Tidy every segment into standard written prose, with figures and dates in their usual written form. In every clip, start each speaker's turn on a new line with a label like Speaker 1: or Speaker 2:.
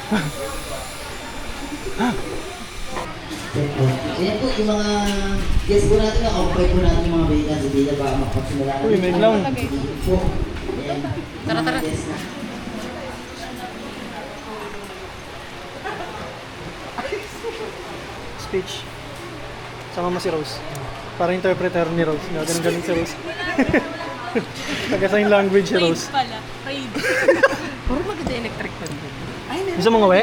Speaker 1: Ayan po yung mga guest po natin na off po natin yung mga vegan. Hindi na ba makapagsimula natin?
Speaker 2: Uy, may lang.
Speaker 1: Tara, tara.
Speaker 2: Speech. Sama mo si Rose. Para interpreter ni Rose. Ganun si Rose. Taga-sign language si Rose.
Speaker 3: Pala. Raid. Puro maganda electric fan din. Ay, meron.
Speaker 2: Gusto mo ngawi?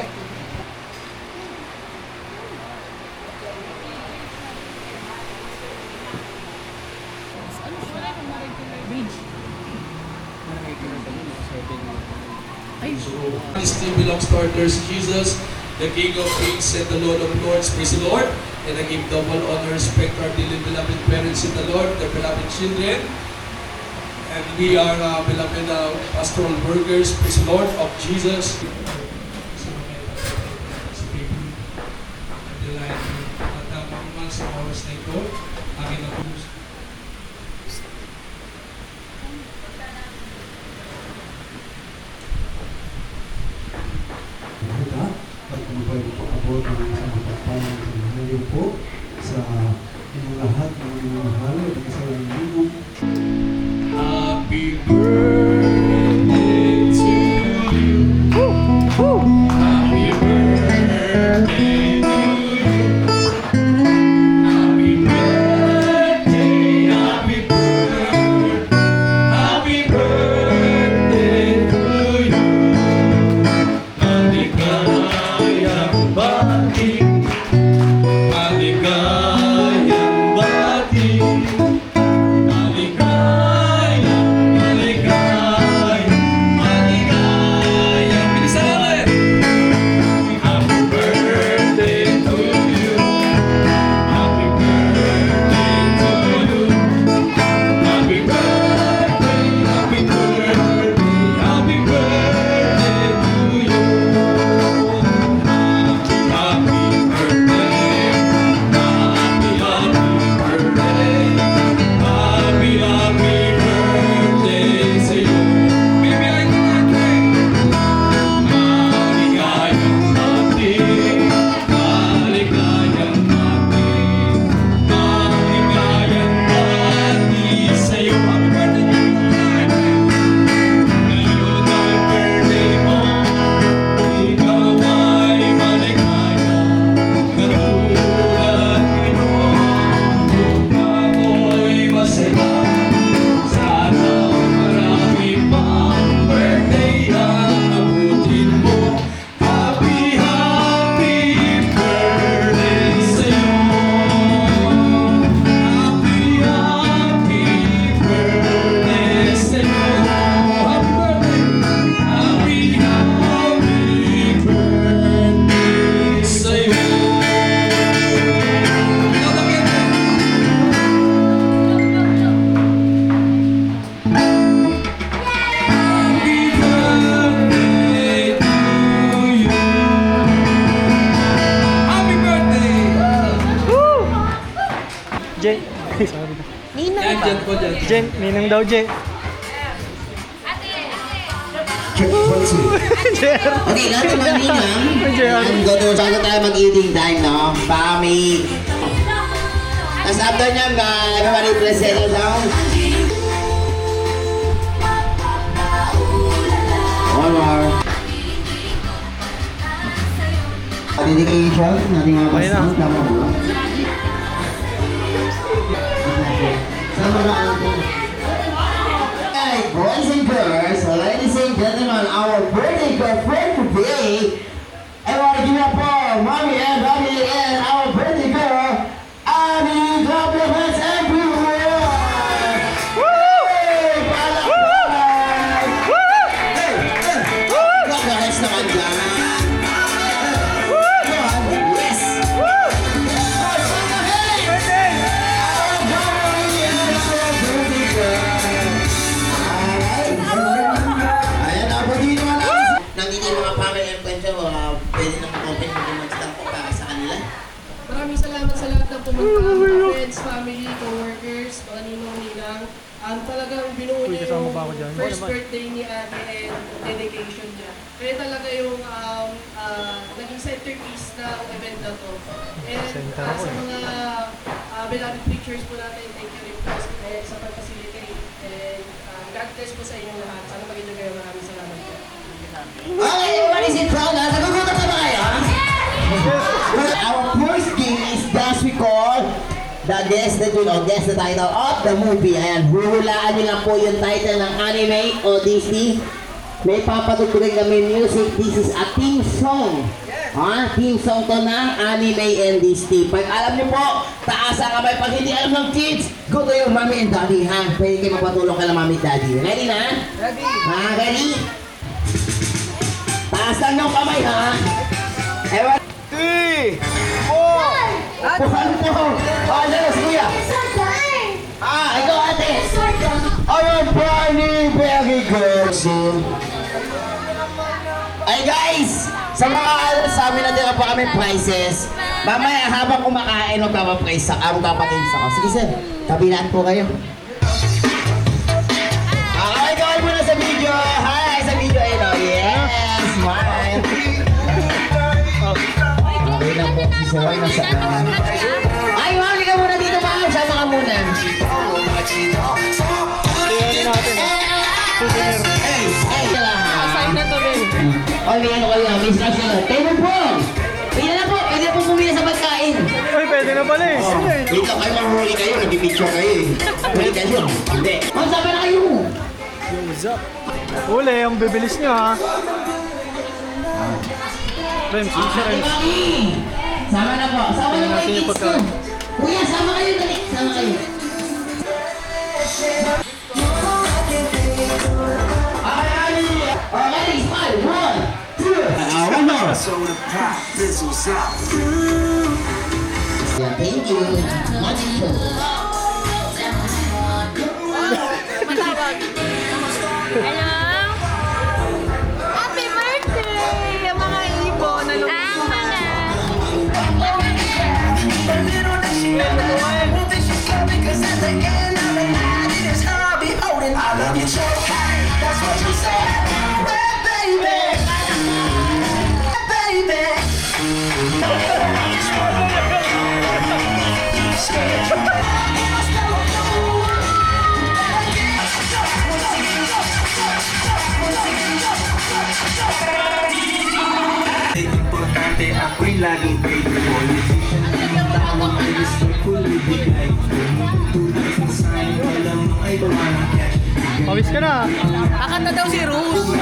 Speaker 3: Ano siya? Bridge. Ay,
Speaker 4: This team belongs to our Lord Jesus, the King of Kings and the Lord of Lords. Praise the Lord. And I give double honor, respect to our dearly beloved parents in the Lord, their beloved children. And we are beloved pastoral workers, praise the Lord, of Jesus. Sa oras na ito, aking napulos.
Speaker 5: Pagkumpay po abot ng isang pagpapalang sa mga po sa inyong lahat ng inyong mahal at sa inyong
Speaker 4: Happy birthday to you. Happy birthday to you. Happy birthday, happy birthday, happy birthday to you. Maligayang bati, maligayang bati.
Speaker 2: Jen. Sabi na.
Speaker 4: Yan, dyan po, dyan.
Speaker 2: Jen, ninang daw, Jen.
Speaker 5: check policy.
Speaker 1: Okay, lahat ng mga ninang.
Speaker 2: JR.
Speaker 1: Bago tayo mag-eating time, no? Pami. Tapos after nyan, everybody please settle down. One more. Dedication, nating mga
Speaker 2: Okay na.
Speaker 1: pasang, tama mo. Sama na natin. Hey, boys and girls, ladies and gentlemen, our birthday girlfriend today. I want to give up for mommy and daddy and our birthday girl, Annie. Clap your hands everywhere. Hey, palakpakan. Hey, clap your hands naman dyan. Yes. Ayan, abagin naman natin. Nandito yung mga family and friends nyo, pwede nang open yung mag-stop ko para sa kanila.
Speaker 6: Maraming salamat sa lahat ng pumunta, friends, family, co-workers, mga ninong-ninang. Talagang binuo
Speaker 2: Uy,
Speaker 6: niya
Speaker 2: kasama
Speaker 6: yung
Speaker 2: ba ako dyan?
Speaker 6: first
Speaker 2: Wala naman.
Speaker 6: birthday ni Ate and dedication niya. Kaya talaga yung centerpiece ng event na to. And
Speaker 2: Center
Speaker 6: sa
Speaker 2: ako eh.
Speaker 6: mga beloved pictures po natin, thank you rin po sa pag-facilitate. And God bless po sa inyong lahat. Sana mag-enjoy kayo. Maraming salamat po.
Speaker 1: Okay, everybody sit down na. Nagugutom na ba kayo? Our first game is thus we call the guess the tune or guess the title of the movie. Ayan, huhulaan nyo lang po yung title ng anime o Disney. May papatugtugin kami music. This is a theme song. Theme song to ng anime and Disney. Pag alam nyo po, taas ang kamay. Pag hindi alam ng kids, go to your mommy and daddy, ha? Pwede kayo magpatulong kay mommy and daddy. Ready na? Ready. Ready? Taas lang yung kamay, ha? Ewan. 3, 4, 1, 2. Oh, yes, kuya. Ikaw, ate. Ayun, Barney. Very good. Ay, guys. Sa mga sa amin na din pa kami prizes. Mamaya, habang kumakain, magpapaprize ako. Sige, sir. Kabilaan po kayo. Okay, gawin mo na sa video. Hi, sa video. Yes, smile. Okay na po, si Sir Roy nasaan? Ay, mami ka muna dito, ma'am. Sama ka muna.
Speaker 3: Assign na to rin.
Speaker 1: Ay, may ano kayo, may instruction na. Table po! Pwede na po, pwede na po pumili sa pagkain.
Speaker 2: Uy, pwede na pala eh. Sige.
Speaker 1: Wait lang kayo, mahuli kayo, nag-picture kayo eh. Huli kayo. Hindi. Ma'am, sabi na kayo.
Speaker 2: Yo, what's up? Uli, ang bibilis nyo ha. Rems, yun siya Rems.
Speaker 1: Sama na po. Sama na po
Speaker 2: Natin yung
Speaker 1: yung kids
Speaker 2: pagkain.
Speaker 1: ko. Kuya, sama kayo, dali. Sama kayo. Okay, smile. 1, 2. One more. Yeah, thank you. Magic show.
Speaker 3: Matawag. Hello? Happy birthday! Mga ibon.
Speaker 7: Importante ako'y laging grateful. Tawag ko respectful, ibigay ko. Tulad sa sign, walang ay bawa.
Speaker 2: Pawis ka na.
Speaker 3: Akanta daw si Rose.